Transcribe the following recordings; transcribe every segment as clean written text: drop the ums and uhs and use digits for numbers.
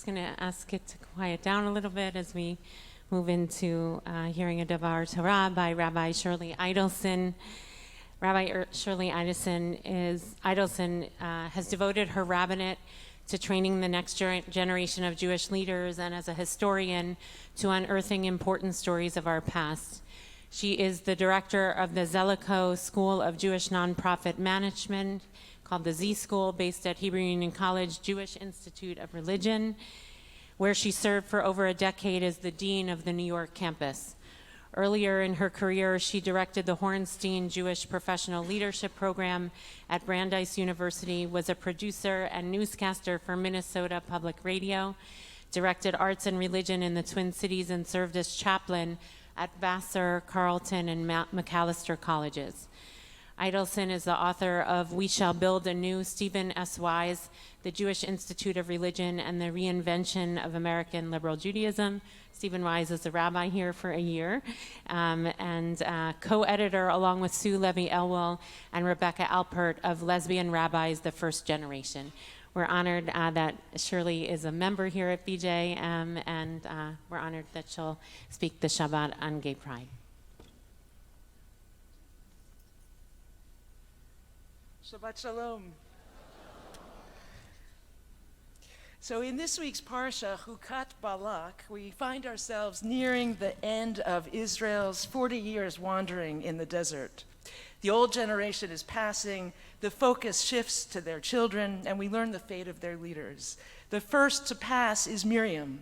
going to ask it to quiet down a little bit as we move into hearing a Davar Torah by Rabbi Shirley Idelson. Rabbi Shirley Idelson has devoted her rabbinate to training the next generation of Jewish leaders and as a historian to unearthing important stories of our past. She is the director of the Zellico School of Jewish Nonprofit Management, called the Z School, based at Hebrew Union College Jewish Institute of Religion, where she served for over a decade as the dean of the New York campus. Earlier in her career, she directed the Hornstein Jewish Professional Leadership Program at Brandeis University, was a producer and newscaster for Minnesota Public Radio, directed arts and religion in the Twin Cities, and served as chaplain at Vassar, Carleton, and Macalester colleges. Idelson is the author of We Shall Build Anew, Stephen S. Wise, The Jewish Institute of Religion and the Reinvention of American Liberal Judaism. Stephen Wise is a rabbi here for a year, and co-editor along with Sue Levy-Elwell and Rebecca Alpert of Lesbian Rabbis, the First Generation. We're honored that Shirley is a member here at BJ, and we're honored that she'll speak the Shabbat on Gay Pride. Shabbat Shalom. So in this week's Parsha, Hukkat-Balak, we find ourselves nearing the end of Israel's 40 years wandering in the desert. The old generation is passing, the focus shifts to their children, and we learn the fate of their leaders. The first to pass is Miriam,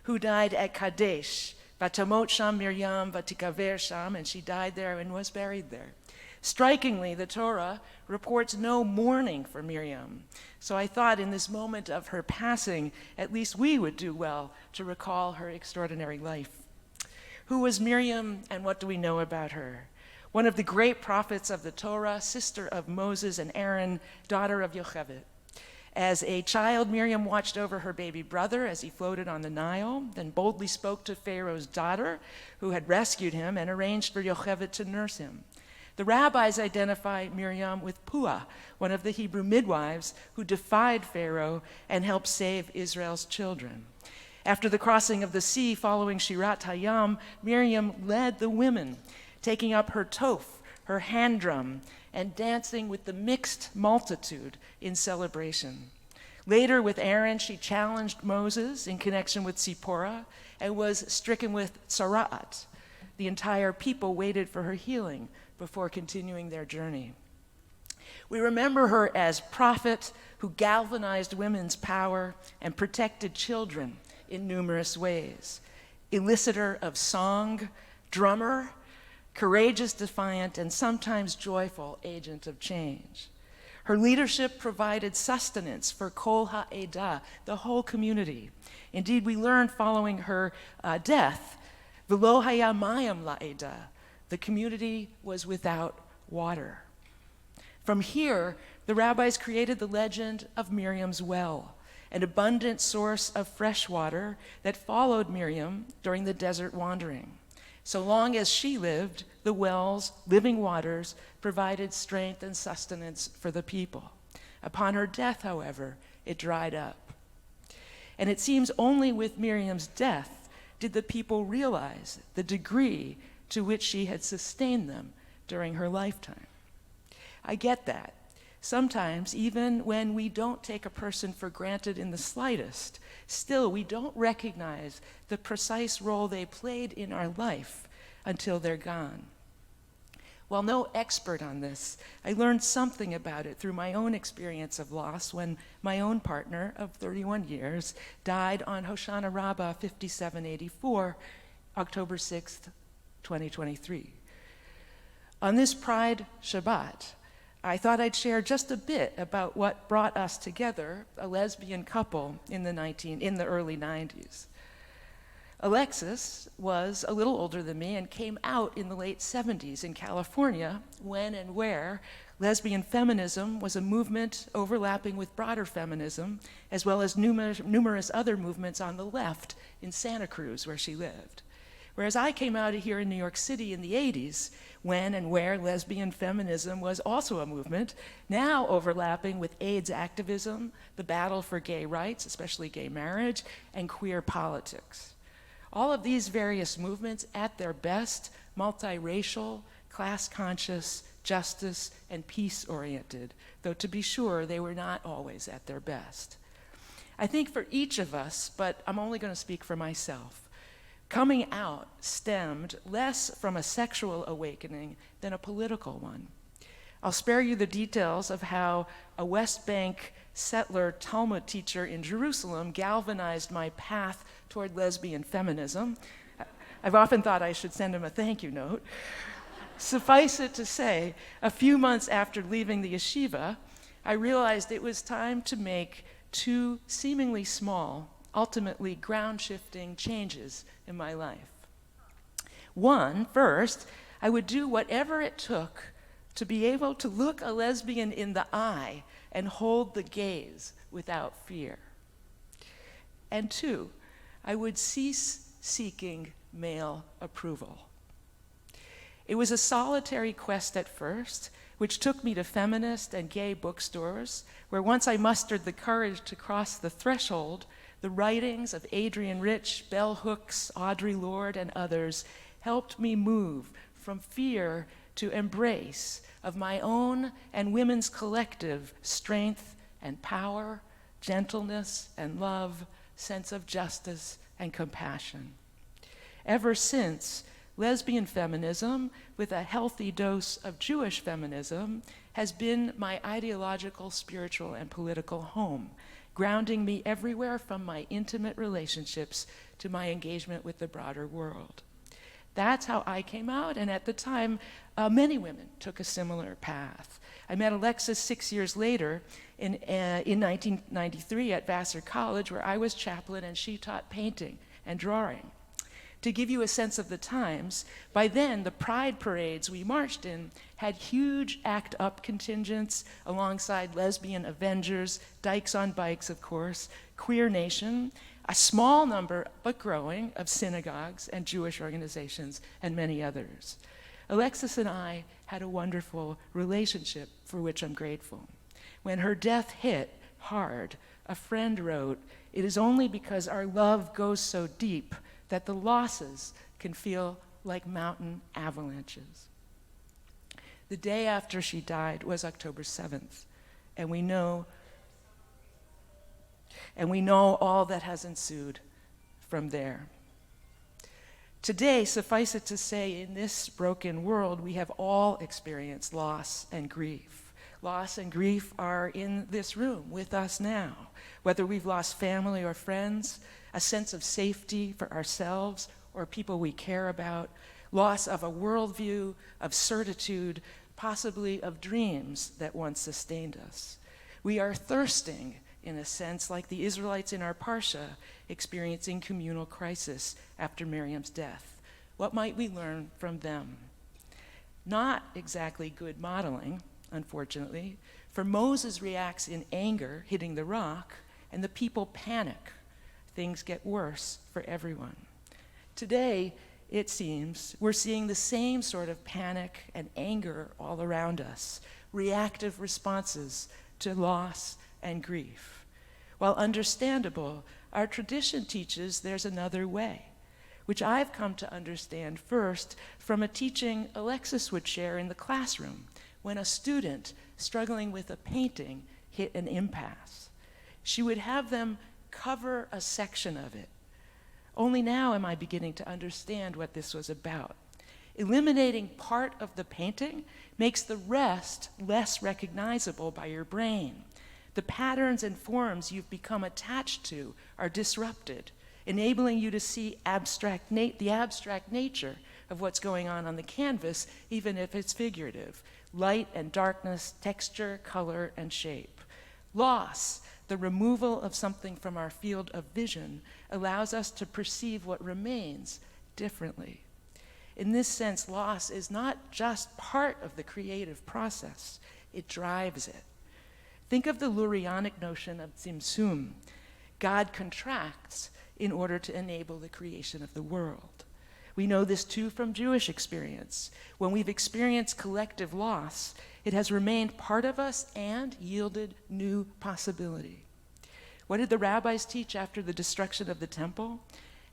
who died at Kadesh. Vatamot sham Miriam, vatikaver sham, and she died there and was buried there. Strikingly, the Torah reports no mourning for Miriam. So I thought in this moment of her passing, at least we would do well to recall her extraordinary life. Who was Miriam, and what do we know about her? One of the great prophets of the Torah, sister of Moses and Aaron, daughter of Yocheved. As a child, Miriam watched over her baby brother as he floated on the Nile, then boldly spoke to Pharaoh's daughter, who had rescued him, and arranged for Yocheved to nurse him. The rabbis identify Miriam with Puah, one of the Hebrew midwives who defied Pharaoh and helped save Israel's children. After the crossing of the sea following Shirat Hayam, Miriam led the women, taking up her toph, her hand drum, and dancing with the mixed multitude in celebration. Later, with Aaron, she challenged Moses in connection with Zipporah and was stricken with tzara'at. The entire people waited for her healing before continuing their journey. We remember her as prophet who galvanized women's power and protected children in numerous ways. Eliciter of song, drummer, courageous, defiant, and sometimes joyful agent of change. Her leadership provided sustenance for Kol Ha'edah, the whole community. Indeed, we learn following her death, V'lo haya mayim la'edah, the community was without water. From here, the rabbis created the legend of Miriam's well, an abundant source of fresh water that followed Miriam during the desert wandering. So long as she lived, the well's living waters provided strength and sustenance for the people. Upon her death, however, it dried up. And it seems only with Miriam's death did the people realize the degree to which she had sustained them during her lifetime. I get that. Sometimes, even when we don't take a person for granted in the slightest, still we don't recognize the precise role they played in our life until they're gone. While no expert on this, I learned something about it through my own experience of loss when my own partner of 31 years died on Hoshana Rabbah 5784, October 6th, 2023. On this Pride Shabbat, I thought I'd share just a bit about what brought us together, a lesbian couple in the early 90s. Alexis was a little older than me and came out in the late 70s in California, when and where lesbian feminism was a movement overlapping with broader feminism, as well as numerous other movements on the left in Santa Cruz, where she lived. Whereas I came out of here in New York City in the 80s, when and where lesbian feminism was also a movement, now overlapping with AIDS activism, the battle for gay rights, especially gay marriage, and queer politics. All of these various movements, at their best, multiracial, class-conscious, justice, and peace-oriented, though to be sure, they were not always at their best. I think for each of us, but I'm only going to speak for myself, coming out stemmed less from a sexual awakening than a political one. I'll spare you the details of how a West Bank settler Talmud teacher in Jerusalem galvanized my path toward lesbian feminism. I've often thought I should send him a thank you note. Suffice it to say, a few months after leaving the yeshiva, I realized it was time to make two seemingly small, ultimately ground-shifting changes in my life. One, first, I would do whatever it took to be able to look a lesbian in the eye and hold the gaze without fear. And two, I would cease seeking male approval. It was a solitary quest at first, which took me to feminist and gay bookstores, where once I mustered the courage to cross the threshold, the writings of Adrienne Rich, Bell Hooks, Audre Lorde, and others helped me move from fear to embrace of my own and women's collective strength and power, gentleness and love, sense of justice and compassion. Ever since, lesbian feminism, with a healthy dose of Jewish feminism, has been my ideological, spiritual, and political home, grounding me everywhere from my intimate relationships to my engagement with the broader world. That's how I came out, and at the time, many women took a similar path. I met Alexis 6 years later in 1993 at Vassar College, where I was chaplain and she taught painting and drawing. To give you a sense of the times, by then the pride parades we marched in had huge ACT UP contingents alongside lesbian Avengers, Dykes on Bikes, of course, Queer Nation, a small number, but growing, of synagogues and Jewish organizations, and many others. Alexis and I had a wonderful relationship for which I'm grateful. When her death hit hard, a friend wrote, "It is only because our love goes so deep that the losses can feel like mountain avalanches." The day after she died was October 7th, and we know all that has ensued from there. Today, suffice it to say, in this broken world, we have all experienced loss and grief. Loss and grief are in this room with us now, whether we've lost family or friends, a sense of safety for ourselves or people we care about, loss of a worldview, of certitude, possibly of dreams that once sustained us. We are thirsting, in a sense, like the Israelites in our Parsha, experiencing communal crisis after Miriam's death. What might we learn from them? Not exactly good modeling, unfortunately, for Moses reacts in anger, hitting the rock, and the people panic. Things get worse for everyone. Today, it seems, we're seeing the same sort of panic and anger all around us, reactive responses to loss and grief. While understandable, our tradition teaches there's another way, which I've come to understand first from a teaching Alexis would share in the classroom when a student struggling with a painting hit an impasse. She would have them cover a section of it. Only now am I beginning to understand what this was about. Eliminating part of the painting makes the rest less recognizable by your brain. The patterns and forms you've become attached to are disrupted, enabling you to see the abstract nature of what's going on the canvas, even if it's figurative. Light and darkness, texture, color, and shape. Loss, the removal of something from our field of vision, allows us to perceive what remains differently. In this sense, loss is not just part of the creative process, it drives it. Think of the Lurianic notion of Tzimtzum. God contracts in order to enable the creation of the world. We know this too from Jewish experience. When we've experienced collective loss, it has remained part of us and yielded new possibility. What did the rabbis teach after the destruction of the temple?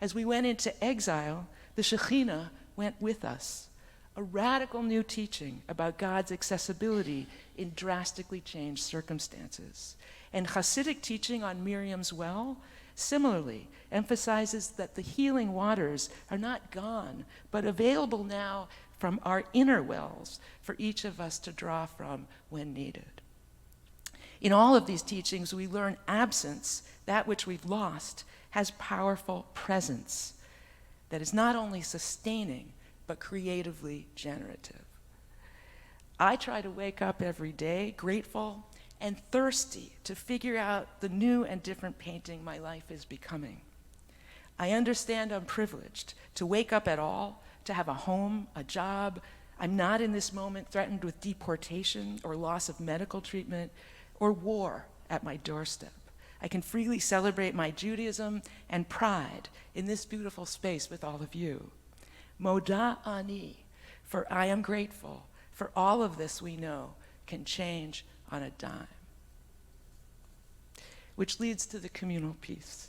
As we went into exile, the Shekhinah went with us. A radical new teaching about God's accessibility in drastically changed circumstances. And Hasidic teaching on Miriam's well similarly emphasizes that the healing waters are not gone, but available now from our inner wells for each of us to draw from when needed. In all of these teachings, we learn absence, that which we've lost, has powerful presence that is not only sustaining, but creatively generative. I try to wake up every day grateful and thirsty to figure out the new and different painting my life is becoming. I understand I'm privileged to wake up at all, to have a home, a job. I'm not in this moment threatened with deportation or loss of medical treatment or war at my doorstep. I can freely celebrate my Judaism and pride in this beautiful space with all of you. Moda ani, for I am grateful, for all of this we know can change on a dime. Which leads to the communal piece.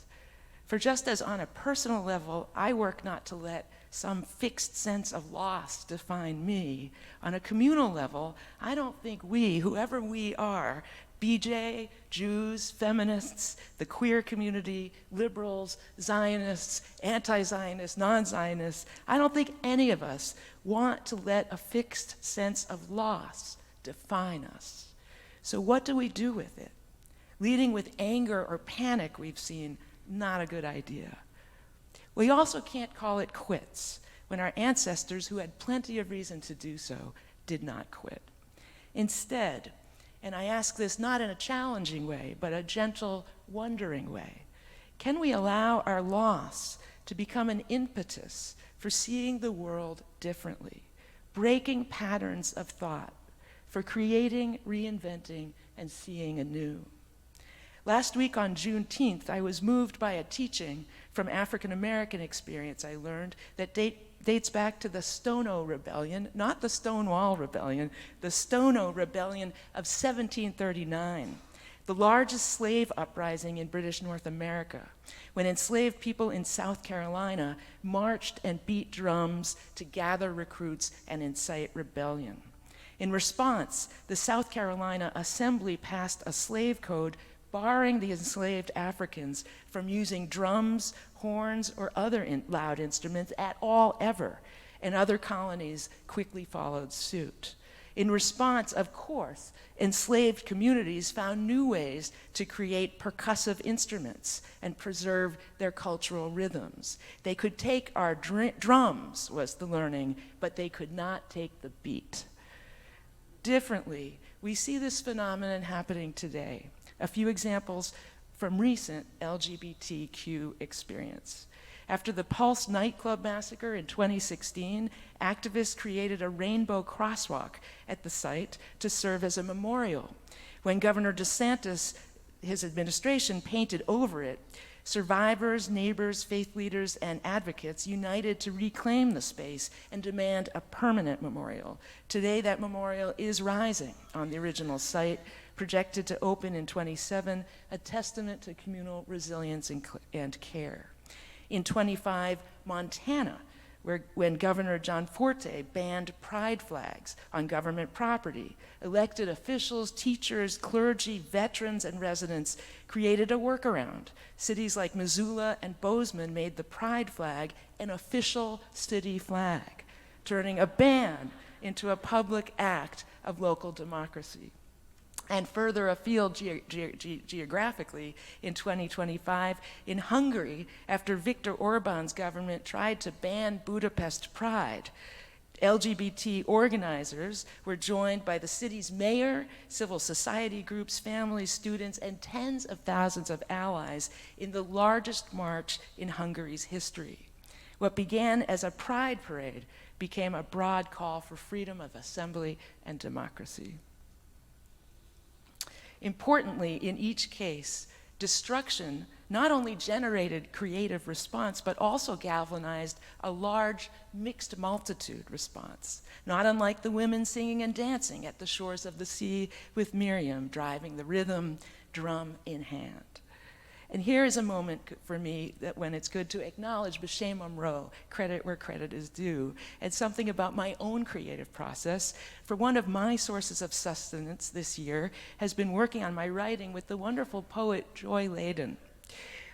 For just as on a personal level, I work not to let some fixed sense of loss define me, on a communal level, I don't think we, whoever we are, BJ, Jews, feminists, the queer community, liberals, Zionists, anti-Zionists, non-Zionists, I don't think any of us want to let a fixed sense of loss define us. So what do we do with it? Leading with anger or panic, we've seen, not a good idea. We also can't call it quits when our ancestors, who had plenty of reason to do so, did not quit. Instead, and I ask this not in a challenging way, but a gentle, wondering way, can we allow our loss to become an impetus for seeing the world differently, breaking patterns of thought, for creating, reinventing, and seeing anew? Last week on Juneteenth, I was moved by a teaching from African American experience I learned that dates back to the Stono Rebellion, not the Stonewall Rebellion, the Stono Rebellion of 1739, the largest slave uprising in British North America, when enslaved people in South Carolina marched and beat drums to gather recruits and incite rebellion. In response, the South Carolina Assembly passed a slave code barring the enslaved Africans from using drums, horns, or other loud instruments at all ever, and other colonies quickly followed suit. In response, of course, enslaved communities found new ways to create percussive instruments and preserve their cultural rhythms. They could take our drums, was the learning, but they could not take the beat. Differently, we see this phenomenon happening today. A few examples from recent LGBTQ experience. After the Pulse nightclub massacre in 2016, activists created a rainbow crosswalk at the site to serve as a memorial. When Governor DeSantis, his administration, painted over it, survivors, neighbors, faith leaders, and advocates united to reclaim the space and demand a permanent memorial. Today, that memorial is rising on the original site, projected to open in 27, a testament to communal resilience and care. In 25, Montana, when Governor John Forte banned pride flags on government property, elected officials, teachers, clergy, veterans, and residents created a workaround. Cities like Missoula and Bozeman made the pride flag an official city flag, turning a ban into a public act of local democracy. And further afield geographically, in 2025, in Hungary, after Viktor Orban's government tried to ban Budapest Pride, LGBT organizers were joined by the city's mayor, civil society groups, families, students, and tens of thousands of allies in the largest march in Hungary's history. What began as a pride parade became a broad call for freedom of assembly and democracy. Importantly, in each case, destruction not only generated creative response, but also galvanized a large mixed multitude response, not unlike the women singing and dancing at the shores of the sea with Miriam driving the rhythm, drum in hand. And here is a moment for me that when it's good to acknowledge b'shem omro, credit where credit is due, and something about my own creative process. For one of my sources of sustenance this year has been working on my writing with the wonderful poet Joy Layden,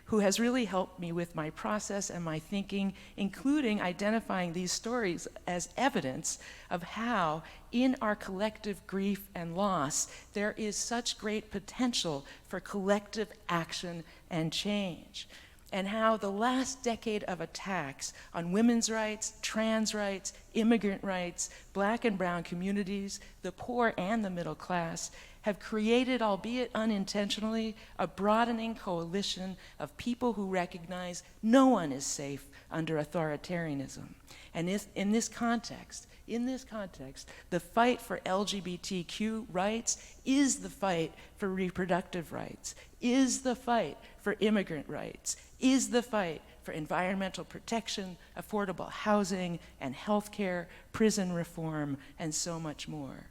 who has really helped me with my process and my thinking, including identifying these stories as evidence of how, in our collective grief and loss, there is such great potential for collective action and change, and how the last decade of attacks on women's rights, trans rights, immigrant rights, Black and brown communities, the poor and the middle class, have created, albeit unintentionally, a broadening coalition of people who recognize no one is safe under authoritarianism. And in this context, the fight for LGBTQ rights is the fight for reproductive rights, is the fight for immigrant rights, is the fight for environmental protection, affordable housing and healthcare, prison reform, and so much more.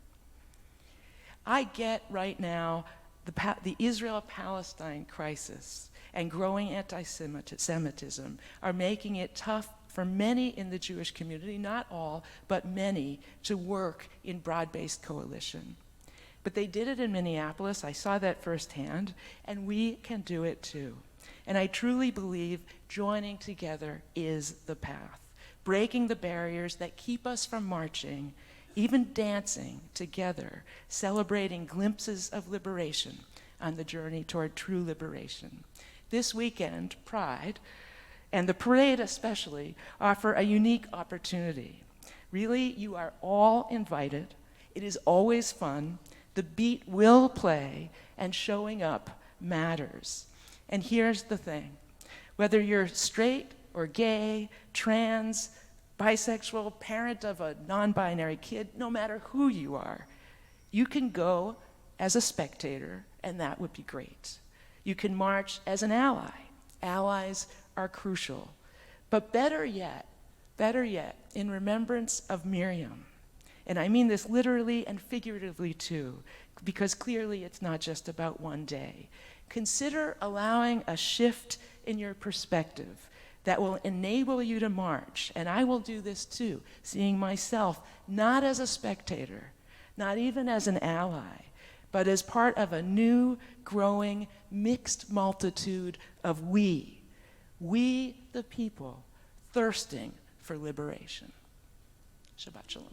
I get right now the Israel-Palestine crisis and growing anti-Semitism are making it tough for many in the Jewish community, not all, but many, to work in broad-based coalition. But they did it in Minneapolis, I saw that firsthand, and we can do it too. And I truly believe joining together is the path, breaking the barriers that keep us from marching, even dancing together, celebrating glimpses of liberation on the journey toward true liberation. This weekend, Pride, and the parade especially, offer a unique opportunity. Really, you are all invited. It is always fun. The beat will play, and showing up matters. And here's the thing. Whether you're straight or gay, trans, bisexual, parent of a non-binary kid, no matter who you are, you can go as a spectator, and that would be great. You can march as an ally. Allies are crucial. But better yet, in remembrance of Miriam, and I mean this literally and figuratively too, because clearly it's not just about one day, consider allowing a shift in your perspective that will enable you to march, and I will do this too, seeing myself not as a spectator, not even as an ally, but as part of a new, growing, mixed multitude of we the people, thirsting for liberation. Shabbat Shalom.